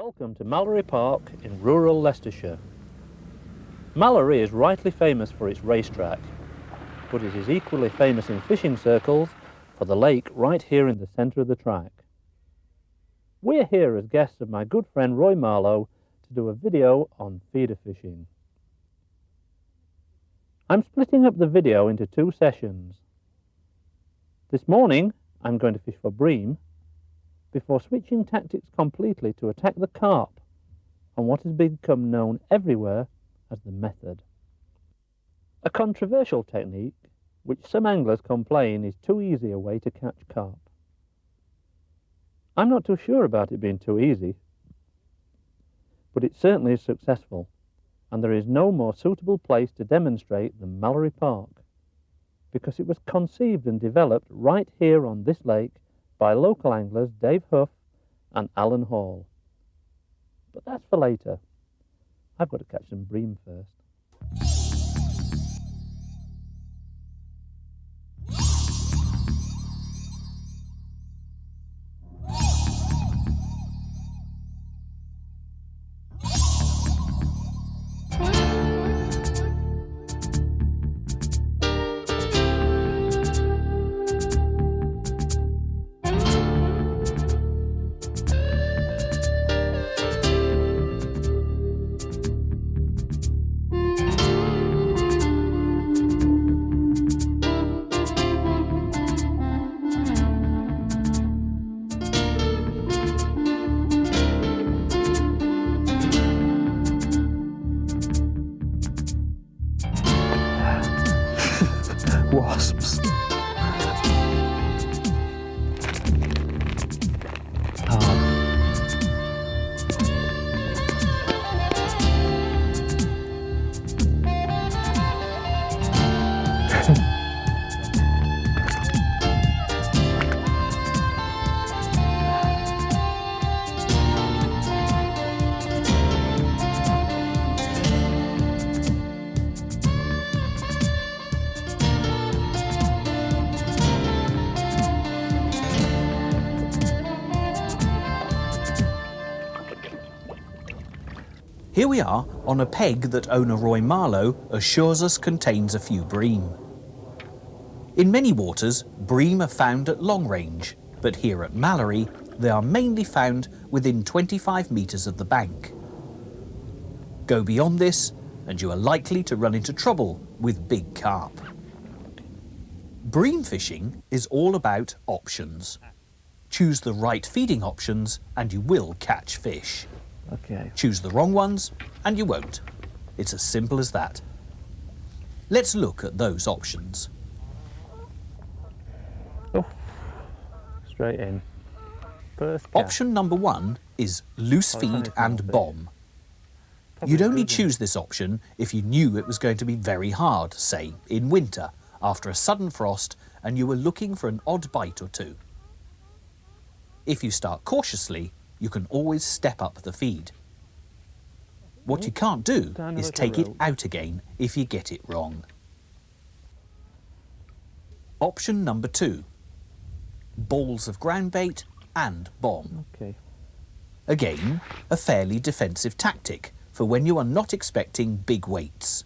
Welcome to Mallory Park in rural Leicestershire. Mallory is rightly famous for its racetrack, but it is equally famous in fishing circles for the lake right here in the centre of the track. We're here as guests of my good friend Roy Marlowe to do a video on feeder fishing. I'm splitting up the video into two sessions. This morning I'm going to fish for bream, before switching tactics completely to attack the carp on what has become known everywhere as the method. A controversial technique which some anglers complain is too easy a way to catch carp. I'm not too sure about it being too easy, but it certainly is successful, and there is no more suitable place to demonstrate than Mallory Park, because it was conceived and developed right here on this lake by local anglers Dave Huff and Alan Hall. But that's for later. I've got to catch some bream first. Wasps. Here we are on a peg that owner Roy Marlowe assures us contains a few bream. In many waters, bream are found at long range, but here at Mallory, they are mainly found within 25 metres of the bank. Go beyond this, and you are likely to run into trouble with big carp. Bream fishing is all about options. Choose the right feeding options, and you will catch fish. Okay. Choose the wrong ones, and you won't. It's as simple as that. Let's look at those options. Oh, straight in. First cast. Option number 1 is loose feed and bomb. You'd only choose this option if you knew it was going to be very hard, say, in winter, after a sudden frost, and you were looking for an odd bite or two. If you start cautiously, you can always step up the feed. What you can't do is take it out again if you get it wrong. Option number 2, balls of ground bait and bomb. Okay. Again, a fairly defensive tactic for when you are not expecting big weights.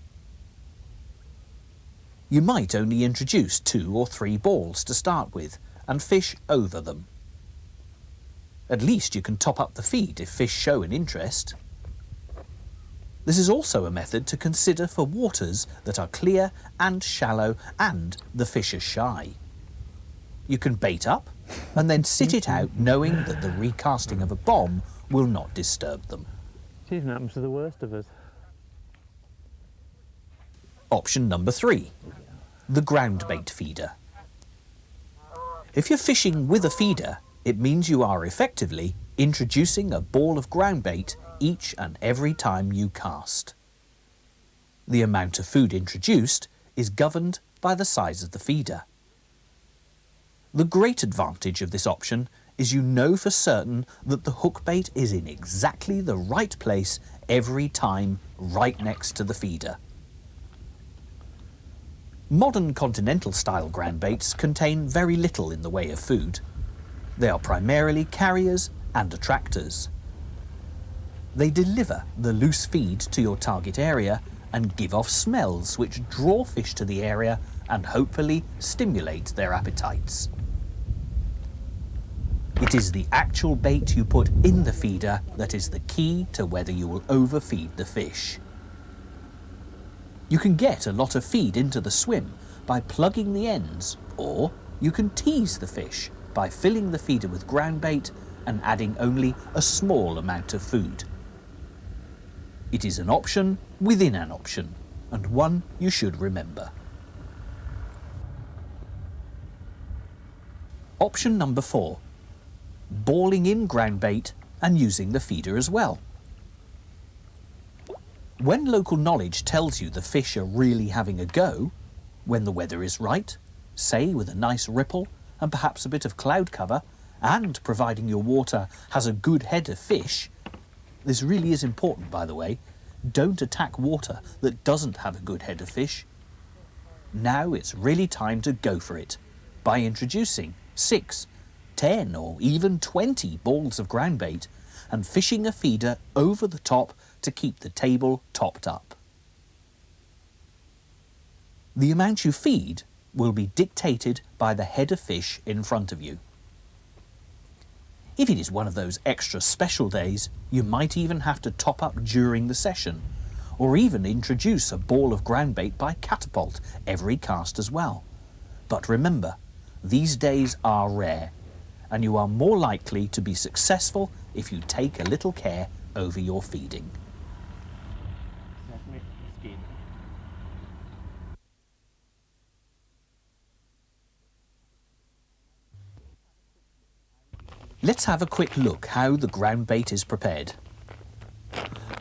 You might only introduce 2 or 3 balls to start with and fish over them. At least you can top up the feed if fish show an interest. This is also a method to consider for waters that are clear and shallow and the fish are shy. You can bait up and then sit it out knowing that the recasting of a bomb will not disturb them. It even happens to the worst of us. Option number 3, the ground bait feeder. If you're fishing with a feeder, it means you are effectively introducing a ball of ground bait each and every time you cast. The amount of food introduced is governed by the size of the feeder. The great advantage of this option is you know for certain that the hook bait is in exactly the right place every time, right next to the feeder. Modern continental-style ground baits contain very little in the way of food. They are primarily carriers and attractors. They deliver the loose feed to your target area and give off smells which draw fish to the area and hopefully stimulate their appetites. It is the actual bait you put in the feeder that is the key to whether you will overfeed the fish. You can get a lot of feed into the swim by plugging the ends, or you can tease the fish by filling the feeder with ground bait and adding only a small amount of food. It is an option within an option, and one you should remember. Option number 4. Balling in ground bait and using the feeder as well. When local knowledge tells you the fish are really having a go, when the weather is right, say with a nice ripple and perhaps a bit of cloud cover, and providing your water has a good head of fish, this really is important, by the way, don't attack water that doesn't have a good head of fish. Now it's really time to go for it by introducing 6, 10 or even 20 balls of ground bait and fishing a feeder over the top to keep the table topped up. The amount you feed will be dictated by the head of fish in front of you. If it is one of those extra special days, you might even have to top up during the session, or even introduce a ball of ground bait by catapult every cast as well. But remember, these days are rare, and you are more likely to be successful if you take a little care over your feeding. Let's have a quick look how the ground bait is prepared.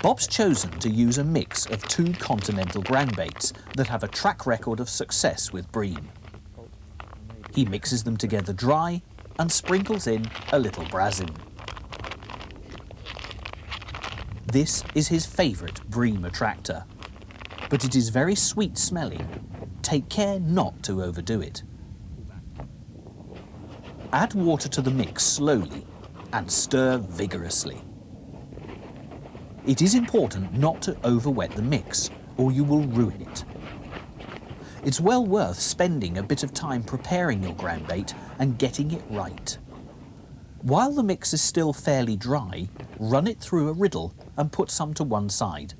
Bob's chosen to use a mix of 2 continental ground baits that have a track record of success with bream. He mixes them together dry and sprinkles in a little brasin. This is his favourite bream attractor, but it is very sweet smelling. Take care not to overdo it. Add water to the mix slowly and stir vigorously. It is important not to overwet the mix, or you will ruin it. It's well worth spending a bit of time preparing your ground bait and getting it right. While the mix is still fairly dry, run it through a riddle and put some to one side.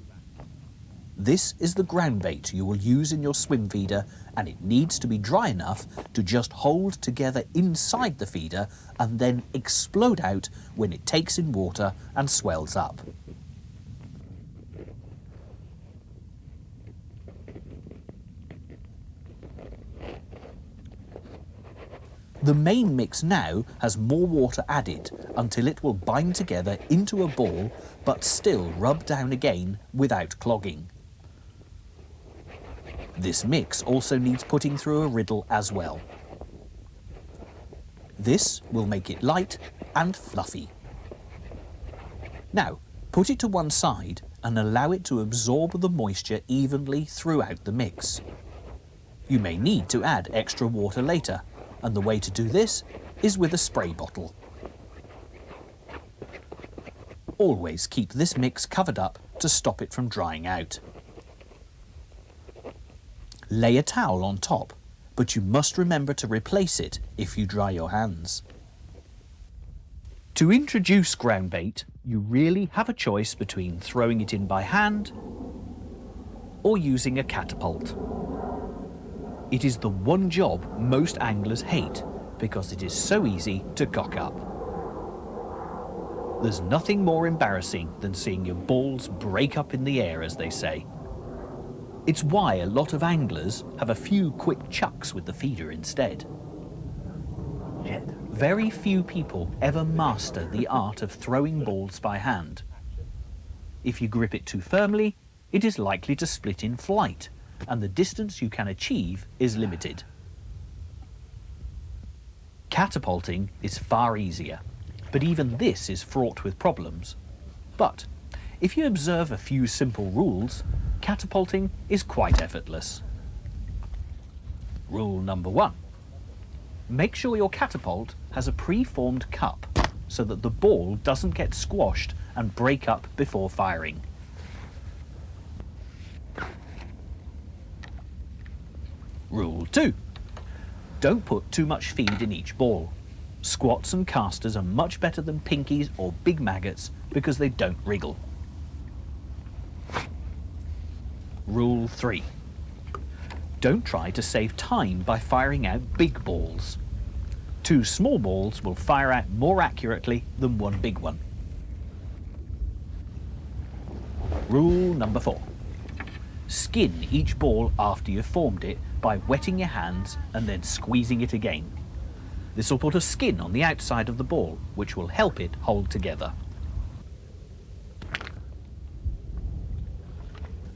This is the ground bait you will use in your swim feeder, and it needs to be dry enough to just hold together inside the feeder and then explode out when it takes in water and swells up. The main mix now has more water added until it will bind together into a ball but still rub down again without clogging. This mix also needs putting through a riddle as well. This will make it light and fluffy. Now, put it to one side and allow it to absorb the moisture evenly throughout the mix. You may need to add extra water later, and the way to do this is with a spray bottle. Always keep this mix covered up to stop it from drying out. Lay a towel on top, but you must remember to replace it if you dry your hands. To introduce ground bait, you really have a choice between throwing it in by hand or using a catapult. It is the one job most anglers hate because it is so easy to cock up. There's nothing more embarrassing than seeing your balls break up in the air, as they say. It's why a lot of anglers have a few quick chucks with the feeder instead. Very few people ever master the art of throwing balls by hand. If you grip it too firmly, it is likely to split in flight, and the distance you can achieve is limited. Catapulting is far easier, but even this is fraught with problems. But if you observe a few simple rules, catapulting is quite effortless. Rule number 1. Make sure your catapult has a pre-formed cup so that the ball doesn't get squashed and break up before firing. Rule 2. Don't put too much feed in each ball. Squats and casters are much better than pinkies or big maggots because they don't wriggle. Rule 3. Don't try to save time by firing out big balls. 2 small balls will fire out more accurately than 1 big one. Rule number 4. Skin each ball after you've formed it by wetting your hands and then squeezing it again. This will put a skin on the outside of the ball, which will help it hold together.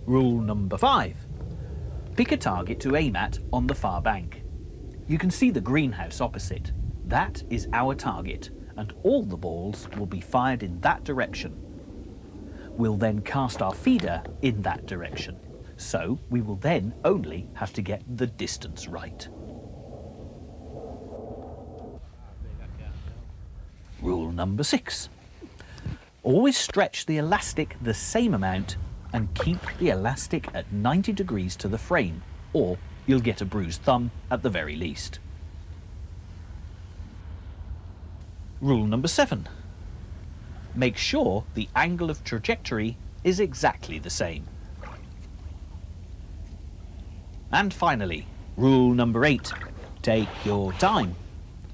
Rule number 5. Pick a target to aim at on the far bank. You can see the greenhouse opposite. That is our target, and all the balls will be fired in that direction. We'll then cast our feeder in that direction, so we will then only have to get the distance right. Rule number 6. Always stretch the elastic the same amount and keep the elastic at 90 degrees to the frame, or you'll get a bruised thumb at the very least. Rule number 7. Make sure the angle of trajectory is exactly the same. And finally, rule number 8. Take your time.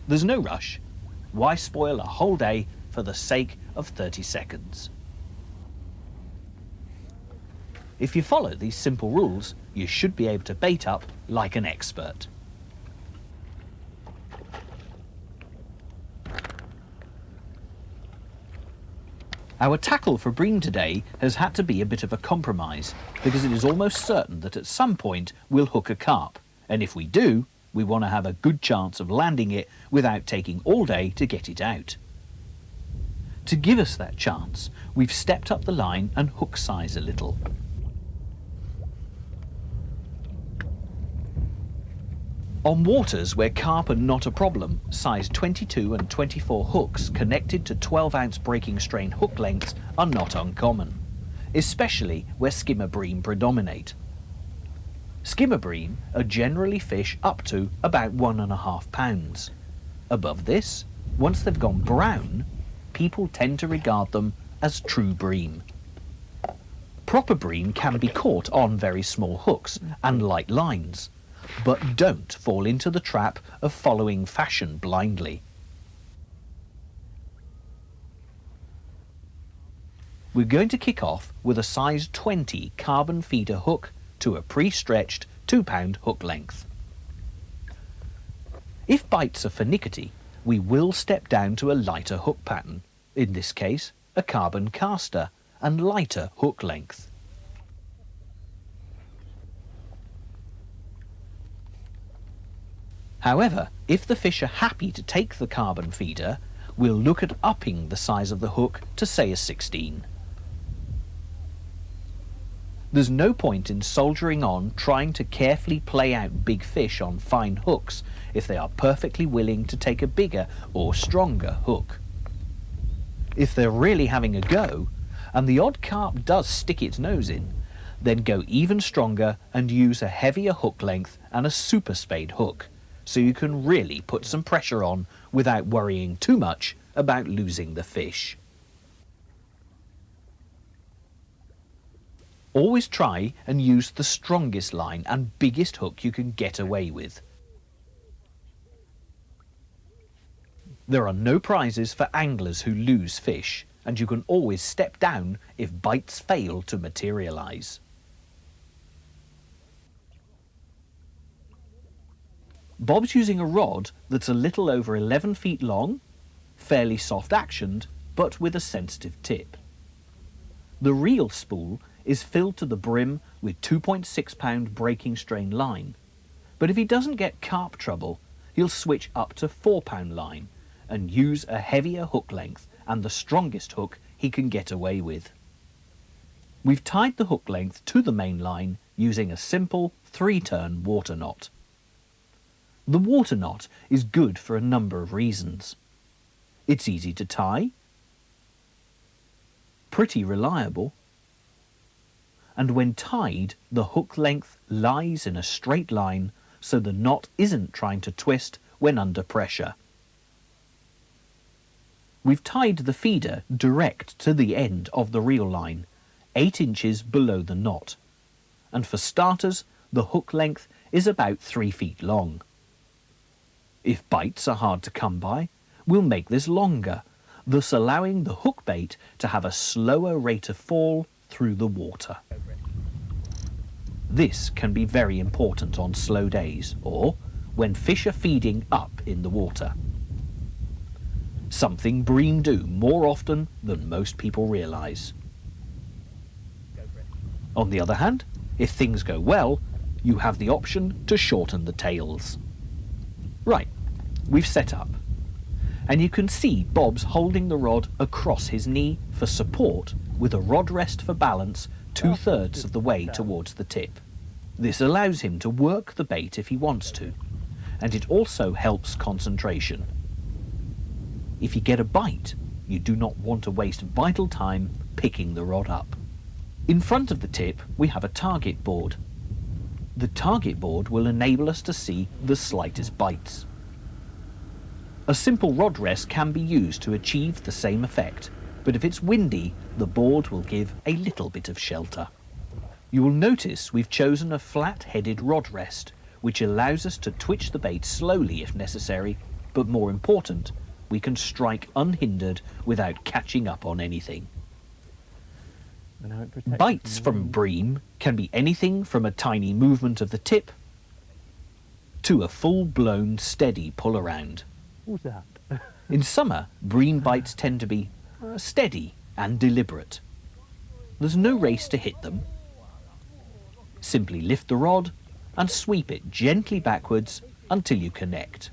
There's no rush. Why spoil a whole day for the sake of 30 seconds? If you follow these simple rules, you should be able to bait up like an expert. Our tackle for bream today has had to be a bit of a compromise because it is almost certain that at some point we'll hook a carp, and if we do, we want to have a good chance of landing it without taking all day to get it out. To give us that chance, we've stepped up the line and hook size a little. On waters where carp are not a problem, size 22 and 24 hooks connected to 12-ounce breaking strain hook lengths are not uncommon, especially where skimmer bream predominate. Skimmer bream are generally fish up to about 1.5 pounds. Above this, once they've gone brown, people tend to regard them as true bream. Proper bream can be caught on very small hooks and light lines, but don't fall into the trap of following fashion blindly. We're going to kick off with a size 20 carbon feeder hook to a pre-stretched 2-pound hook length. If bites are finicky, we will step down to a lighter hook pattern, in this case a carbon caster, and lighter hook length. However, if the fish are happy to take the carbon feeder, we'll look at upping the size of the hook to say a 16. There's no point in soldiering on trying to carefully play out big fish on fine hooks if they are perfectly willing to take a bigger or stronger hook. If they're really having a go, and the odd carp does stick its nose in, then go even stronger and use a heavier hook length and a super spade hook, so you can really put some pressure on without worrying too much about losing the fish. Always try and use the strongest line and biggest hook you can get away with. There are no prizes for anglers who lose fish, and you can always step down if bites fail to materialise. Bob's using a rod that's a little over 11 feet long, fairly soft actioned, but with a sensitive tip. The reel spool is filled to the brim with 2.6 pound breaking strain line, but if he doesn't get carp trouble, he'll switch up to 4 pound line and use a heavier hook length and the strongest hook he can get away with. We've tied the hook length to the main line using a simple 3-turn water knot. The water knot is good for a number of reasons. It's easy to tie, pretty reliable. And when tied, the hook length lies in a straight line so the knot isn't trying to twist when under pressure. We've tied the feeder direct to the end of the reel line, 8 inches below the knot. And for starters, the hook length is about 3 feet long. If bites are hard to come by, we'll make this longer, thus allowing the hook bait to have a slower rate of fall through the water. This can be very important on slow days or when fish are feeding up in the water. Something bream do more often than most people realise. On the other hand, if things go well, you have the option to shorten the tails. Right, we've set up. And you can see Bob's holding the rod across his knee for support with a rod rest for balance 2/3 of the way towards the tip. This allows him to work the bait if he wants to, and it also helps concentration. If you get a bite, you do not want to waste vital time picking the rod up. In front of the tip, we have a target board. The target board will enable us to see the slightest bites. A simple rod rest can be used to achieve the same effect, but if it's windy, the board will give a little bit of shelter. You will notice we've chosen a flat-headed rod rest, which allows us to twitch the bait slowly if necessary, but more important, we can strike unhindered without catching up on anything. Bites from bream can be anything from a tiny movement of the tip to a full-blown steady pull around. Who's that? In summer, bream bites tend to be steady and deliberate. There's no race to hit them. Simply lift the rod and sweep it gently backwards until you connect.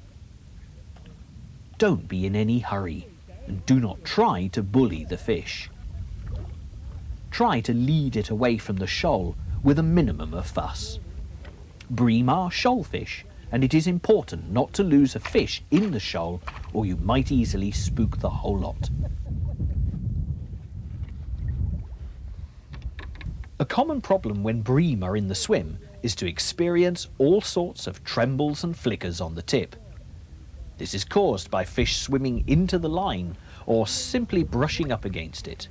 Don't be in any hurry and do not try to bully the fish. Try to lead it away from the shoal with a minimum of fuss. Bream are shoal fish, and it is important not to lose a fish in the shoal or you might easily spook the whole lot. A common problem when bream are in the swim is to experience all sorts of trembles and flickers on the tip. This is caused by fish swimming into the line or simply brushing up against it.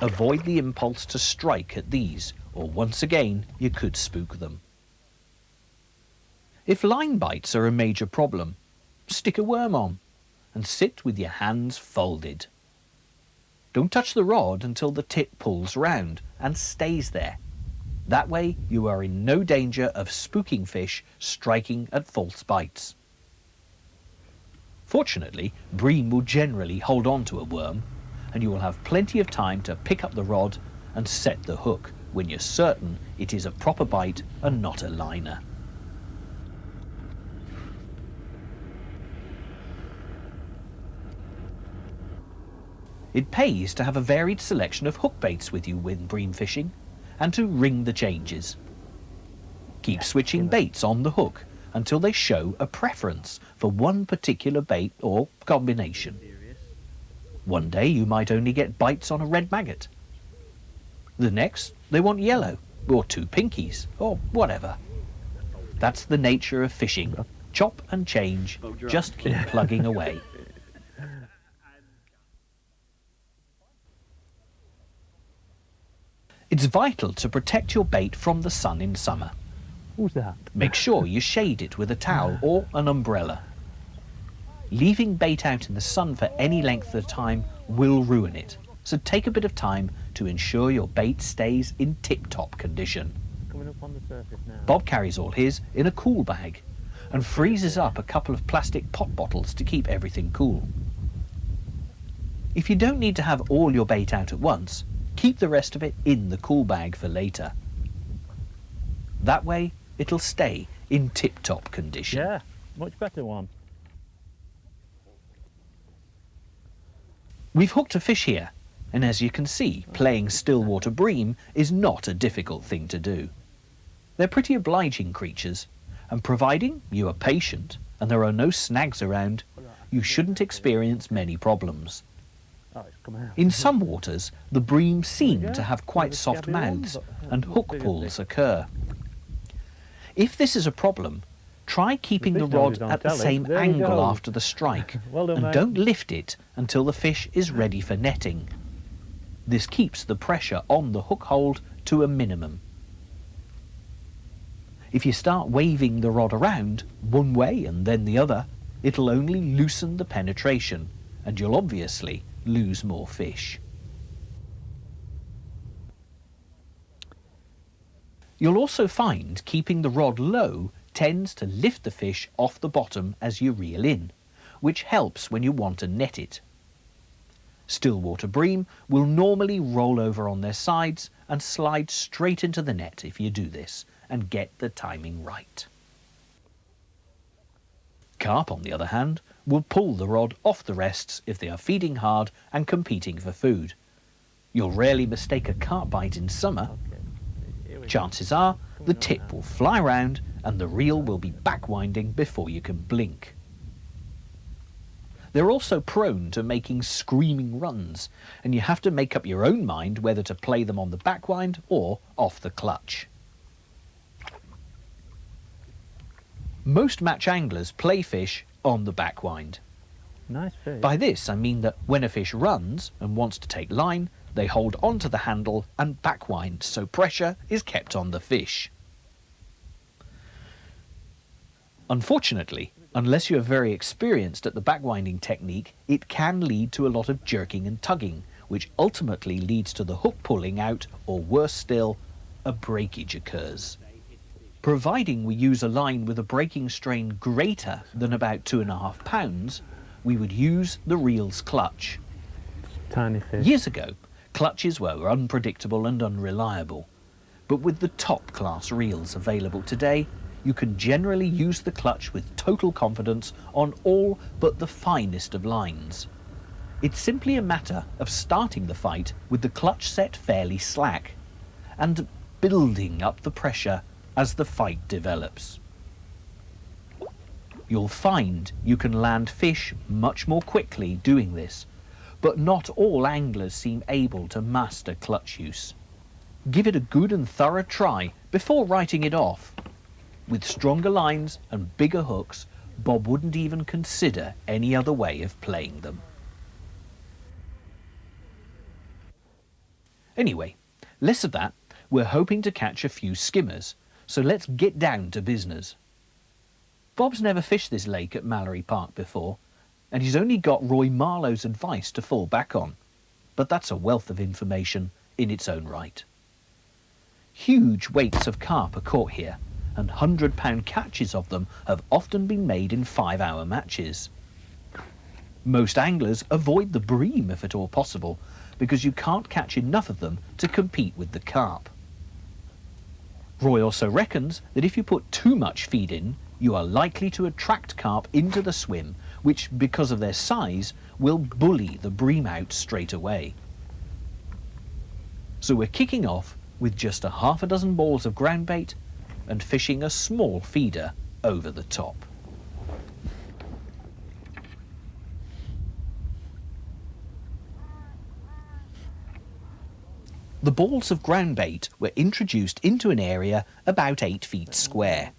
Avoid the impulse to strike at these, or once again, you could spook them. If line bites are a major problem, stick a worm on and sit with your hands folded. Don't touch the rod until the tip pulls round and stays there. That way you are in no danger of spooking fish striking at false bites. Fortunately, bream will generally hold on to a worm, and you will have plenty of time to pick up the rod and set the hook when you're certain it is a proper bite and not a liner. It pays to have a varied selection of hook baits with you when bream fishing, and to ring the changes. Keep switching baits on the hook until they show a preference for one particular bait or combination. One day you might only get bites on a red maggot. The next, they want yellow, or 2 pinkies, or whatever. That's the nature of fishing. Chop and change, just keep plugging away. It's vital to protect your bait from the sun in summer. Who's that? Make sure you shade it with a towel or an umbrella. Leaving bait out in the sun for any length of time will ruin it, so take a bit of time to ensure your bait stays in tip-top condition. Coming up on the surface now. Bob carries all his in a cool bag and freezes up a couple of plastic pot bottles to keep everything cool. If you don't need to have all your bait out at once, keep the rest of it in the cool bag for later. That way, it'll stay in tip-top condition. Yeah, much better one. We've hooked a fish here, and as you can see, playing Stillwater bream is not a difficult thing to do. They're pretty obliging creatures, and providing you are patient and there are no snags around, you shouldn't experience many problems. Oh, it's come out. In some waters, the bream seem go. to have quite Bit of a soft scabby one, mouths, but, and hook bigger pulls fish. occur. If this is a problem, try keeping the fish knows rod he's on at the telly. same There he angle goes. after the strike, Well done, and mate. don't lift it until the fish is ready for netting. This keeps the pressure on the hook hold to a minimum. If you start waving the rod around, one way and then the other, it'll only loosen the penetration, and you'll obviously lose more fish. You'll also find keeping the rod low tends to lift the fish off the bottom as you reel in, which helps when you want to net it. Stillwater bream will normally roll over on their sides and slide straight into the net if you do this and get the timing right. Carp, on the other hand, will pull the rod off the rests if they are feeding hard and competing for food. You'll rarely mistake a carp bite in summer. Chances are the tip will fly round and the reel will be back winding before you can blink. They're also prone to making screaming runs, and you have to make up your own mind whether to play them on the backwind or off the clutch. Most match anglers play fish on the backwind. Nice fish. By this I mean that when a fish runs and wants to take line, they hold onto the handle and backwind so pressure is kept on the fish. Unfortunately, unless you are very experienced at the backwinding technique, it can lead to a lot of jerking and tugging, which ultimately leads to the hook pulling out, or worse still, a breakage occurs. Providing we use a line with a breaking strain greater than about 2.5 pounds, we would use the reel's clutch. Tiny fish. Years ago, clutches were unpredictable and unreliable, but with the top class reels available today, you can generally use the clutch with total confidence on all but the finest of lines. It's simply a matter of starting the fight with the clutch set fairly slack and building up the pressure as the fight develops. You'll find you can land fish much more quickly doing this, but not all anglers seem able to master clutch use. Give it a good and thorough try before writing it off. With stronger lines and bigger hooks, Bob wouldn't even consider any other way of playing them. Anyway, less of that. We're hoping to catch a few skimmers, so let's get down to business. Bob's never fished this lake at Mallory Park before, and he's only got Roy Marlowe's advice to fall back on, but that's a wealth of information in its own right. Huge weights of carp are caught here, and 100-pound catches of them have often been made in 5-hour matches. Most anglers avoid the bream if at all possible, because you can't catch enough of them to compete with the carp. Roy also reckons that if you put too much feed in, you are likely to attract carp into the swim, which, because of their size, will bully the bream out straight away. So we're kicking off with just a half a dozen balls of ground bait and fishing a small feeder over the top. The balls of ground bait were introduced into an area about 8 feet square.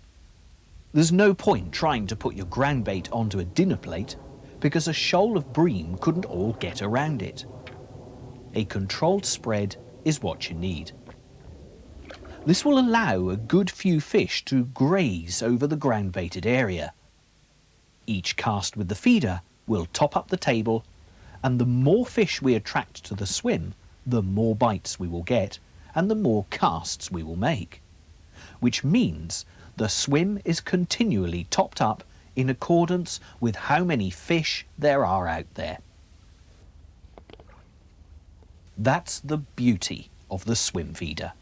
There's no point trying to put your ground bait onto a dinner plate because a shoal of bream couldn't all get around it. A controlled spread is what you need. This will allow a good few fish to graze over the ground baited area. Each cast with the feeder will top up the table, and the more fish we attract to the swim, the more bites we will get and the more casts we will make, which means the swim is continually topped up in accordance with how many fish there are out there. That's the beauty of the swim feeder.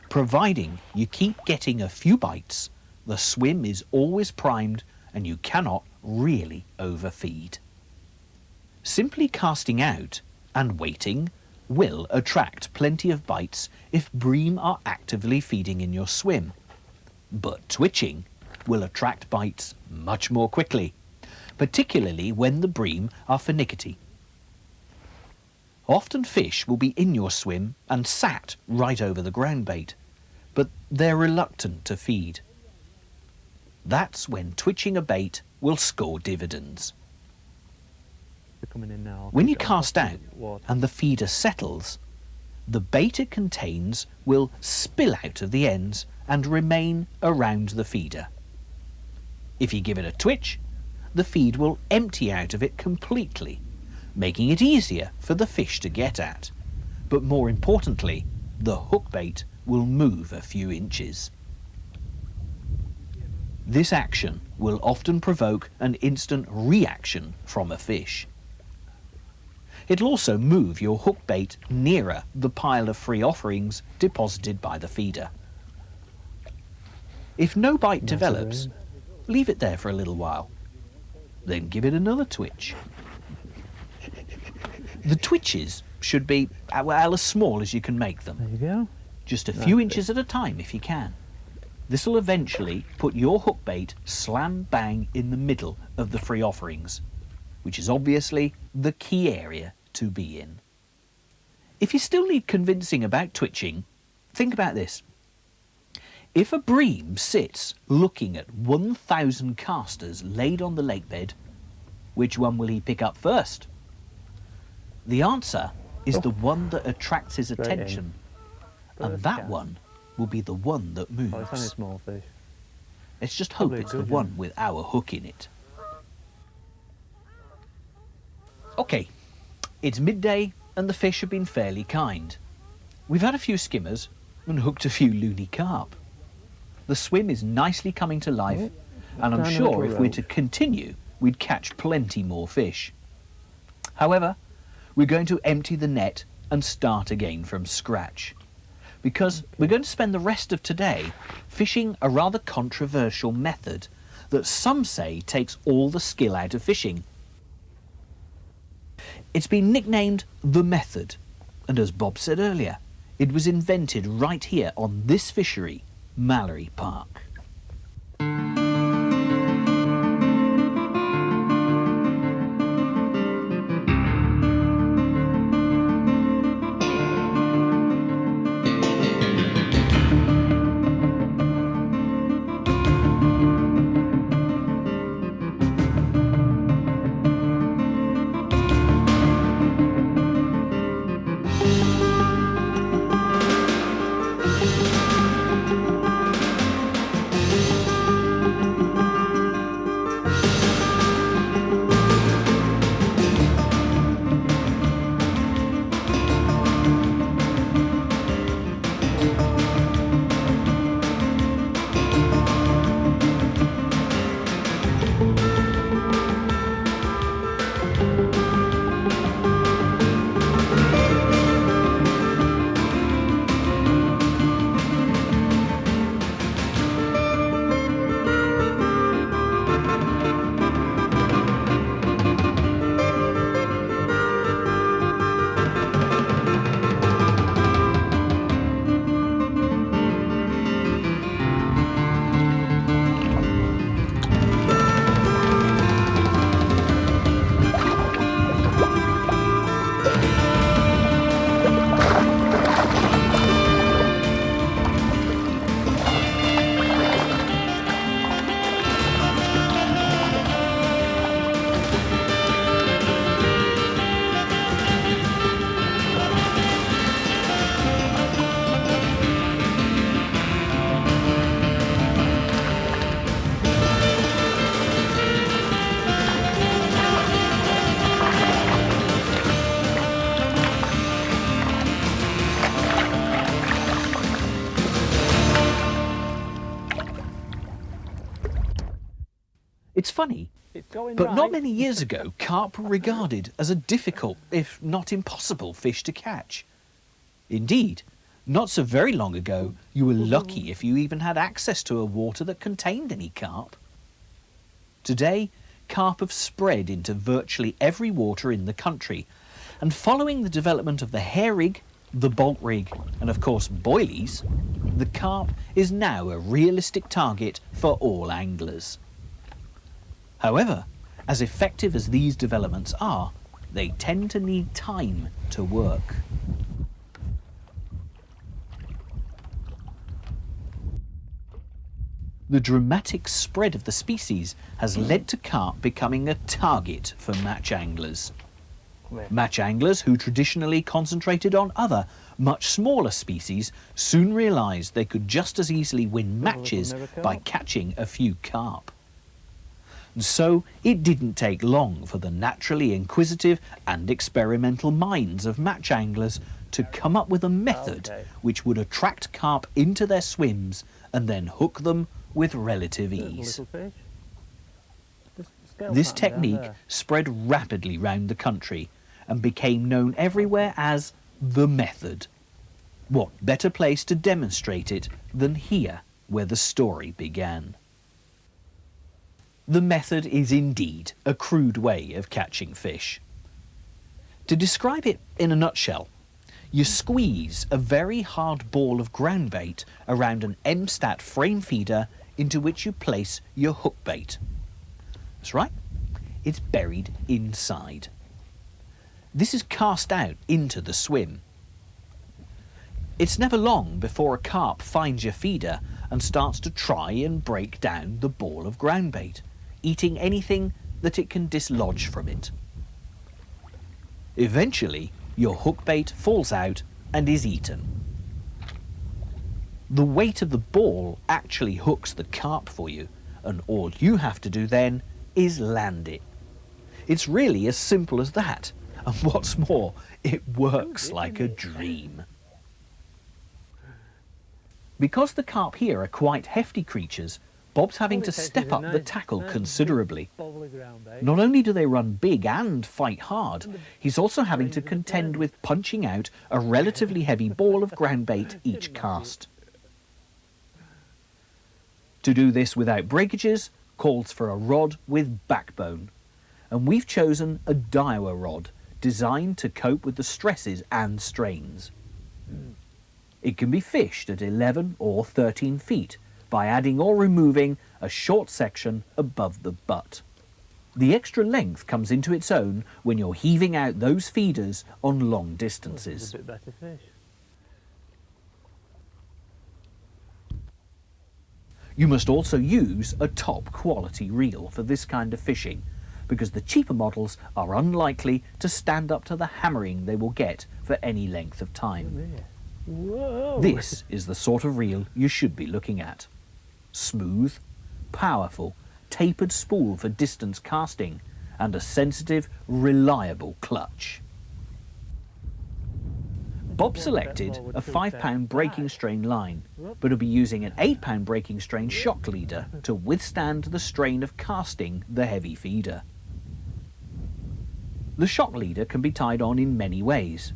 Providing you keep getting a few bites, the swim is always primed and you cannot really overfeed. Simply casting out and waiting will attract plenty of bites if bream are actively feeding in your swim. But twitching will attract bites much more quickly, particularly when the bream are finicky. Often fish will be in your swim and sat right over the ground bait, but they're reluctant to feed. That's when twitching a bait will score dividends. They're coming in now. When you cast out and the feeder settles, the bait it contains will spill out of the ends and remain around the feeder. If you give it a twitch, the feed will empty out of it completely, making it easier for the fish to get at. But more importantly, the hook bait will move a few inches. This action will often provoke an instant reaction from a fish. It'll also move your hook bait nearer the pile of free offerings deposited by the feeder. If no bite develops, leave it there for a little while. Then give it another twitch. The twitches should be, well, as small as you can make them. There you go. Just a few inches at a time if you can. This will eventually put your hook bait slam bang in the middle of the free offerings, which is obviously the key area to be in. If you still need convincing about twitching, think about this. If a bream sits looking at 1,000 casters laid on the lake bed, which one will he pick up first? The answer is the one that attracts his attention, and that one will be the one that moves. Oh, it's only a small fish. Let's just hope Probably it's the good, one with our hook in it. Okay, it's midday and the fish have been fairly kind. We've had a few skimmers and hooked a few loony carp. The swim is nicely coming to life, and I'm sure if we're to continue, we'd catch plenty more fish. However, we're going to empty the net and start again from scratch, because we're going to spend the rest of today fishing a rather controversial method that some say takes all the skill out of fishing. It's been nicknamed the method, and as Bob said earlier, it was invented right here on this fishery, Mallory Park. It's funny, but not many years ago, carp were regarded as a difficult, if not impossible, fish to catch. Indeed, not so very long ago, you were lucky if you even had access to a water that contained any carp. Today, carp have spread into virtually every water in the country, and following the development of the hair rig, the bolt rig, and of course boilies, the carp is now a realistic target for all anglers. However, as effective as these developments are, they tend to need time to work. The dramatic spread of the species has led to carp becoming a target for match anglers. Match anglers who traditionally concentrated on other, much smaller species soon realised they could just as easily win matches by catching a few carp. And so it didn't take long for the naturally inquisitive and experimental minds of match anglers to come up with a method which would attract carp into their swims and then hook them with relative ease. This technique spread rapidly round the country and became known everywhere as the method. What better place to demonstrate it than here, where the story began? The method is indeed a crude way of catching fish. To describe it in a nutshell, you squeeze a very hard ball of ground bait around an M-stat frame feeder into which you place your hook bait. That's right, it's buried inside. This is cast out into the swim. It's never long before a carp finds your feeder and starts to try and break down the ball of ground bait, eating anything that it can dislodge from it. Eventually, your hook bait falls out and is eaten. The weight of the ball actually hooks the carp for you, and all you have to do then is land it. It's really as simple as that, and what's more, it works like a dream. Because the carp here are quite hefty creatures, Bob's having to step up the tackle considerably. Not only do they run big and fight hard, he's also having to contend with punching out a relatively heavy ball of ground bait each cast. To do this without breakages calls for a rod with backbone, and we've chosen a Daiwa rod designed to cope with the stresses and strains. It can be fished at 11 or 13 feet by adding or removing a short section above the butt. The extra length comes into its own when you're heaving out those feeders on long distances. A bit better fish. You must also use a top quality reel for this kind of fishing, because the cheaper models are unlikely to stand up to the hammering they will get for any length of time. Whoa. This is the sort of reel you should be looking at. Smooth, powerful, tapered spool for distance casting, and a sensitive, reliable clutch. Bob selected a 5-pound breaking strain line, but will be using an 8-pound breaking strain shock leader to withstand the strain of casting the heavy feeder. The shock leader can be tied on in many ways,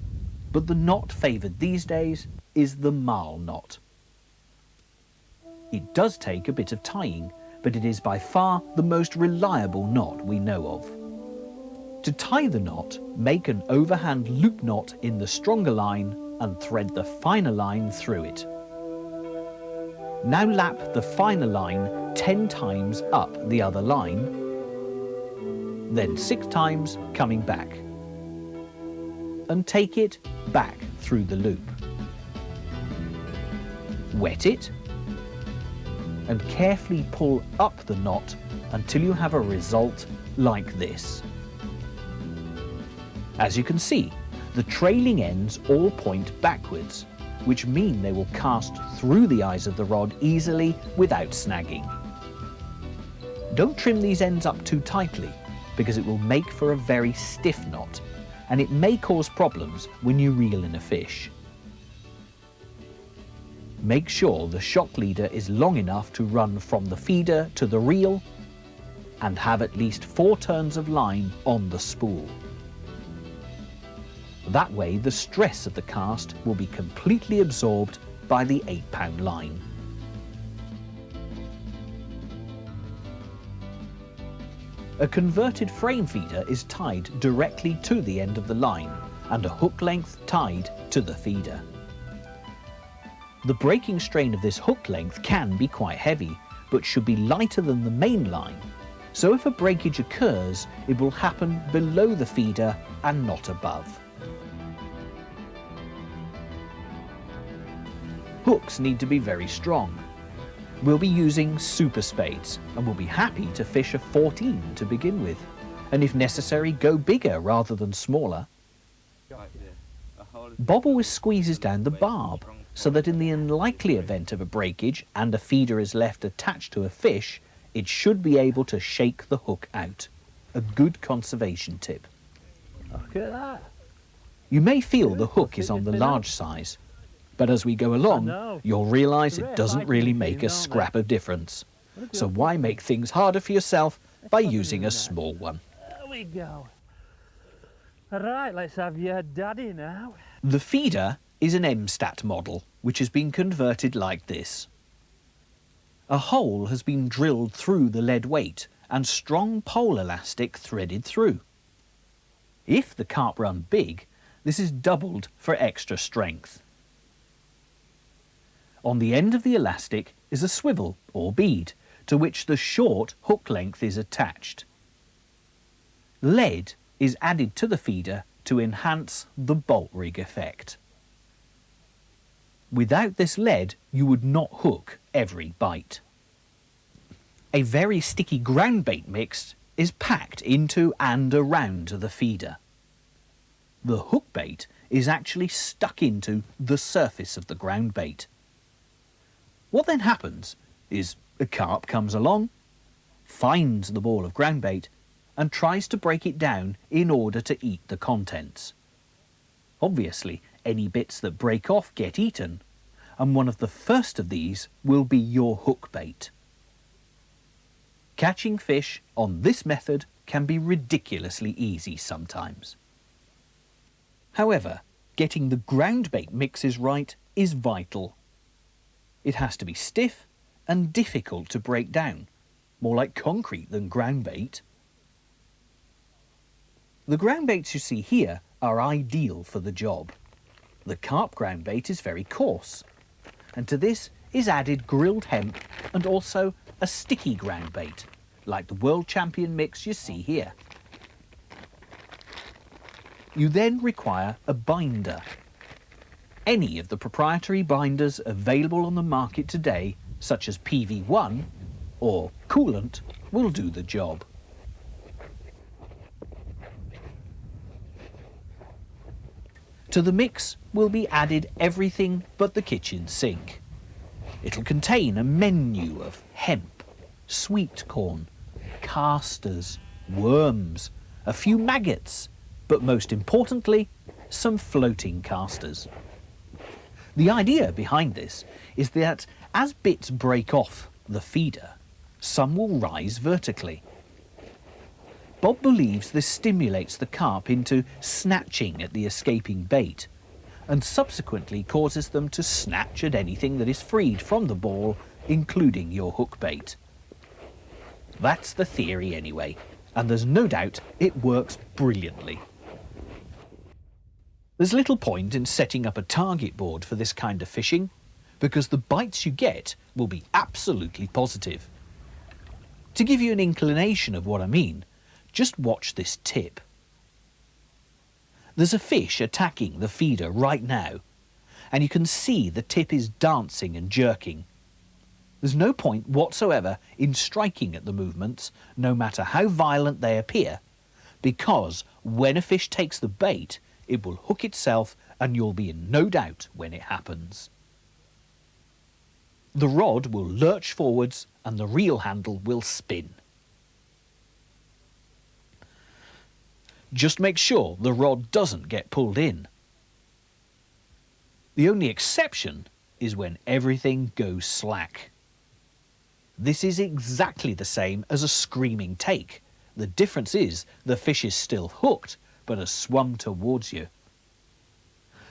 but the knot favoured these days is the marl knot. It does take a bit of tying, but it is by far the most reliable knot we know of. To tie the knot, make an overhand loop knot in the stronger line and thread the finer line through it. Now lap the finer line 10 times up the other line, then 6 times coming back, and take it back through the loop. Wet it, and carefully pull up the knot until you have a result like this. As you can see, the trailing ends all point backwards, which mean they will cast through the eyes of the rod easily without snagging. Don't trim these ends up too tightly, because it will make for a very stiff knot, and it may cause problems when you reel in a fish. Make sure the shock leader is long enough to run from the feeder to the reel, and have at least 4 turns of line on the spool. That way the stress of the cast will be completely absorbed by the 8-pound line. A converted frame feeder is tied directly to the end of the line and a hook length tied to the feeder. The breaking strain of this hook length can be quite heavy, but should be lighter than the main line, So if a breakage occurs, it will happen below the feeder and not above. Hooks need to be very strong. We'll be using super spades and we'll be happy to fish a 14 to begin with, and if necessary go bigger rather than smaller. Bob always squeezes down the barb so that in the unlikely event of a breakage and a feeder is left attached to a fish, it should be able to shake the hook out. A good conservation tip. Look at that. You may feel the hook is on the large size, but as we go along, you'll realise it doesn't really make a scrap of difference. So why make things harder for yourself by using a small one? There we go. Right, let's have your daddy now. The feeder is an MSTAT model, which has been converted like this. A hole has been drilled through the lead weight and strong pole elastic threaded through. If the carp run big, this is doubled for extra strength. On the end of the elastic is a swivel or bead to which the short hook length is attached. Lead is added to the feeder to enhance the bolt rig effect. Without this lead, you would not hook every bite. A very sticky ground bait mix is packed into and around the feeder. The hook bait is actually stuck into the surface of the ground bait. What then happens is a carp comes along, finds the ball of ground bait and tries to break it down in order to eat the contents. Obviously, any bits that break off get eaten, and one of the first of these will be your hook bait. Catching fish on this method can be ridiculously easy sometimes. However, getting the ground bait mixes right is vital. It has to be stiff and difficult to break down, more like concrete than ground bait. The ground baits you see here are ideal for the job. The carp ground bait is very coarse, and to this is added grilled hemp and also a sticky ground bait, like the world champion mix you see here. You then require a binder. Any of the proprietary binders available on the market today, such as PV1 or Coolant, will do the job. To the mix will be added everything but the kitchen sink. It'll contain a menu of hemp, sweet corn, casters, worms, a few maggots, but most importantly, some floating casters. The idea behind this is that as bits break off the feeder, some will rise vertically. Bob believes this stimulates the carp into snatching at the escaping bait and subsequently causes them to snatch at anything that is freed from the ball, including your hook bait. That's the theory anyway, and there's no doubt it works brilliantly. There's little point in setting up a target board for this kind of fishing because the bites you get will be absolutely positive. To give you an inclination of what I mean, just watch this tip. There's a fish attacking the feeder right now, and you can see the tip is dancing and jerking. There's no point whatsoever in striking at the movements, no matter how violent they appear, because when a fish takes the bait, it will hook itself and you'll be in no doubt when it happens. The rod will lurch forwards and the reel handle will spin. Just make sure the rod doesn't get pulled in. The only exception is when everything goes slack. This is exactly the same as a screaming take. The difference is the fish is still hooked but has swum towards you.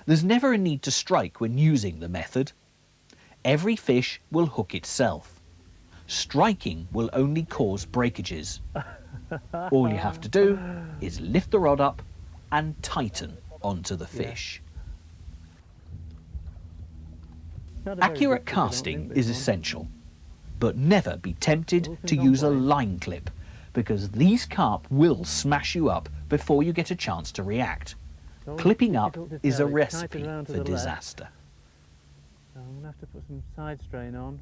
There's never a need to strike when using the method. Every fish will hook itself. Striking will only cause breakages. All you have to do is lift the rod up and tighten onto the fish. Accurate casting is essential, but never be tempted to use a line clip because these carp will smash you up before you get a chance to react. It's Clipping up difficult to is a tell. It's recipe tighter round to for the left. disaster. So I'm going to have to put some side strain on.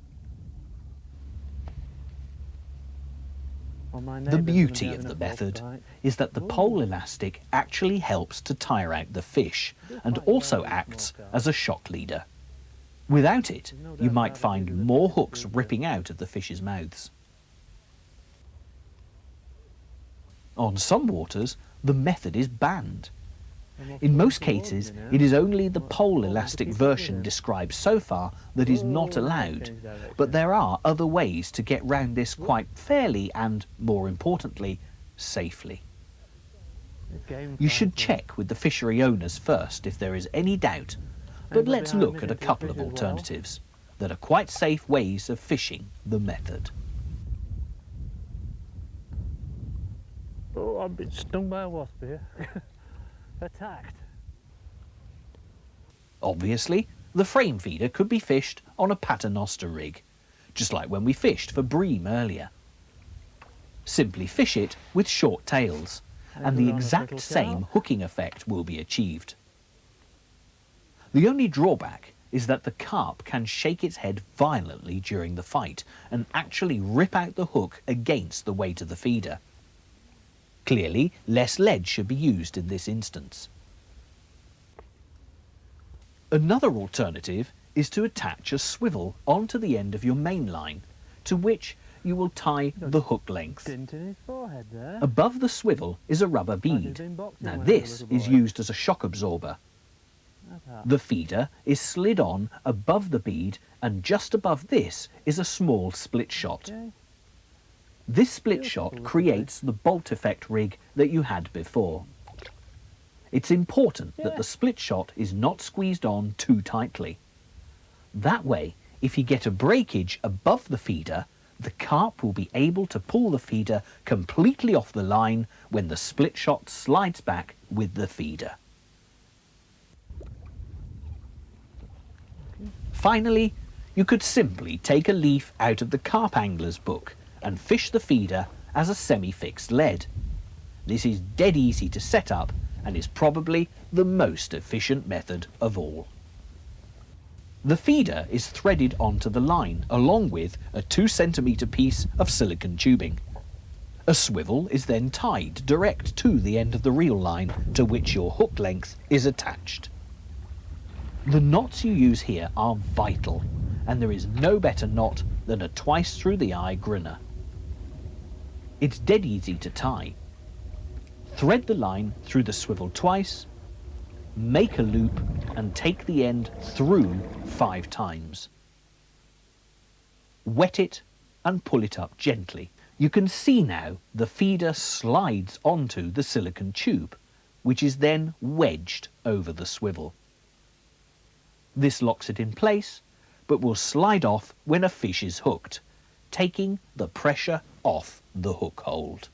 Or my The neighbour's gonna be beauty having of a the false method bite. is that the Ooh. pole elastic actually helps to tire out the fish and quite also well, acts small carp. as a shock leader. Without it, There's no you doubt might about it, find this is a more pretty hooks good ripping out of the fish's mouths. On some waters, the method is banned. And what's In coming most towards cases, me now? it is only the What's pole important to elastic keep up with version him. described so far that is not Oh, now allowed, change direction. but there are other ways to get round this quite fairly and, more importantly, safely. It's game You should fighting. check with the fishery owners first if there is any doubt, but Anybody let's behind look me at a can couple fish of as well? alternatives that are quite safe ways of fishing the method. Oh, I've been stung by a wasp here. Attacked. Obviously, the frame feeder could be fished on a paternoster rig, just like when we fished for bream earlier. Simply fish it with short tails, and the good on us, exact little same carp. hooking effect will be achieved. The only drawback is that the carp can shake its head violently during the fight and actually rip out the hook against the weight of the feeder. Clearly, less lead should be used in this instance. Another alternative is to attach a swivel onto the end of your main line, to which you will tie the hook length. Dint in his forehead there. Above the swivel is a rubber Like he's bead. been boxing Now when he was a this little is boy. used as a shock absorber. That's that. The feeder is slid on above the bead, and just above this is a small split shot. Okay. This split Beautiful shot little creates the bolt effect rig that you had before. It's important that Yeah. the split shot is not squeezed on too tightly. That way, if you get a breakage above the feeder, the carp will be able to pull the feeder completely off the line when the split shot slides back with the feeder. Finally, you could simply take a leaf out of the carp angler's book and fish the feeder as a semi-fixed lead. This is dead easy to set up and is probably the most efficient method of all. The feeder is threaded onto the line along with a 2 centimetre piece of silicon tubing. A swivel is then tied direct to the end of the reel line to which your hook length is attached. The knots you use here are vital, and there is no better knot than a twice through the eye grinner. It's dead easy to tie. Thread the line through the swivel twice, make a loop and take the end through 5 times. Wet it and pull it up gently. You can see now the feeder slides onto the silicon tube, which is then wedged over the swivel. This locks it in place, but will slide off when a fish is hooked, taking the pressure off the hook hold.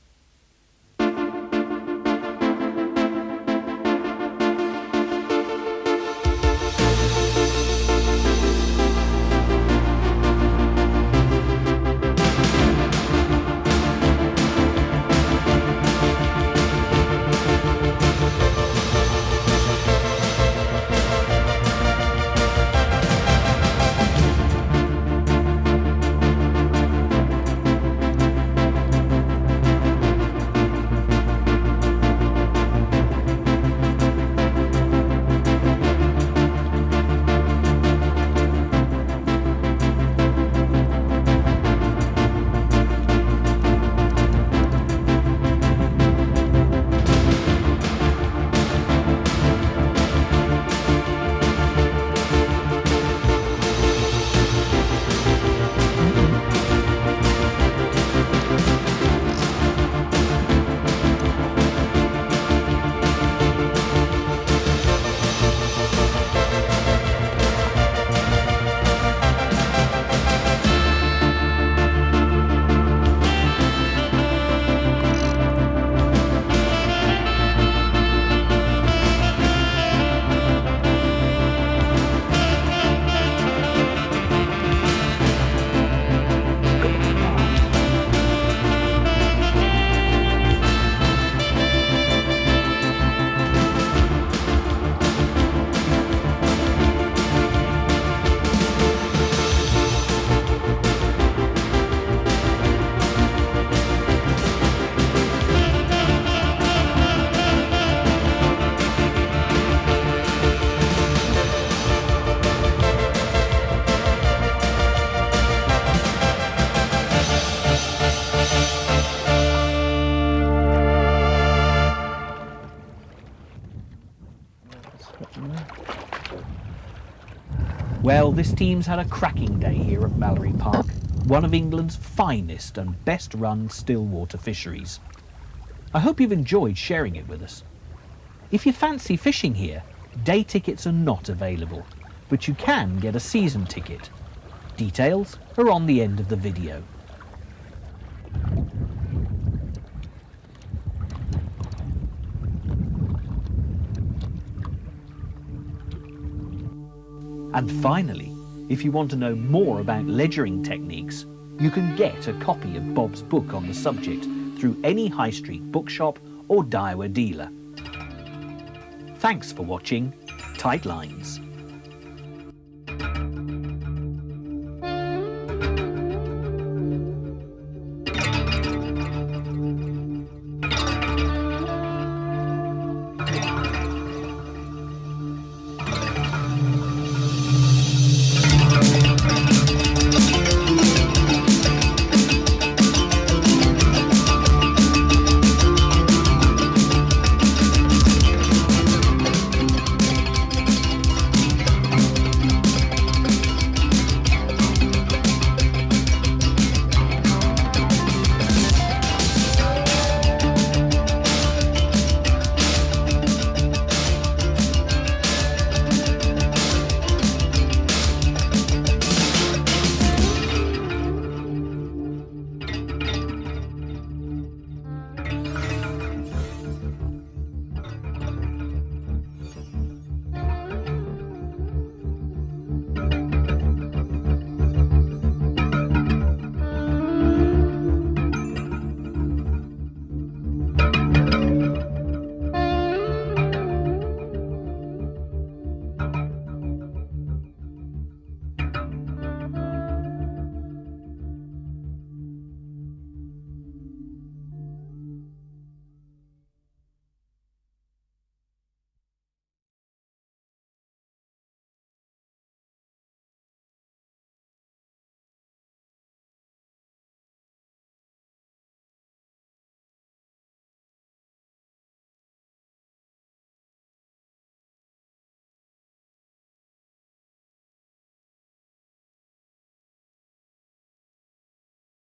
Well, this team's had a cracking day here at Mallory Park, one of England's finest and best run stillwater fisheries. I hope you've enjoyed sharing it with us. If you fancy fishing here, day tickets are not available, but you can get a season ticket. Details are on the end of the video. And finally, if you want to know more about ledgering techniques, you can get a copy of Bob's book on the subject through any high street bookshop or Daiwa dealer. Thanks for watching Tight Lines.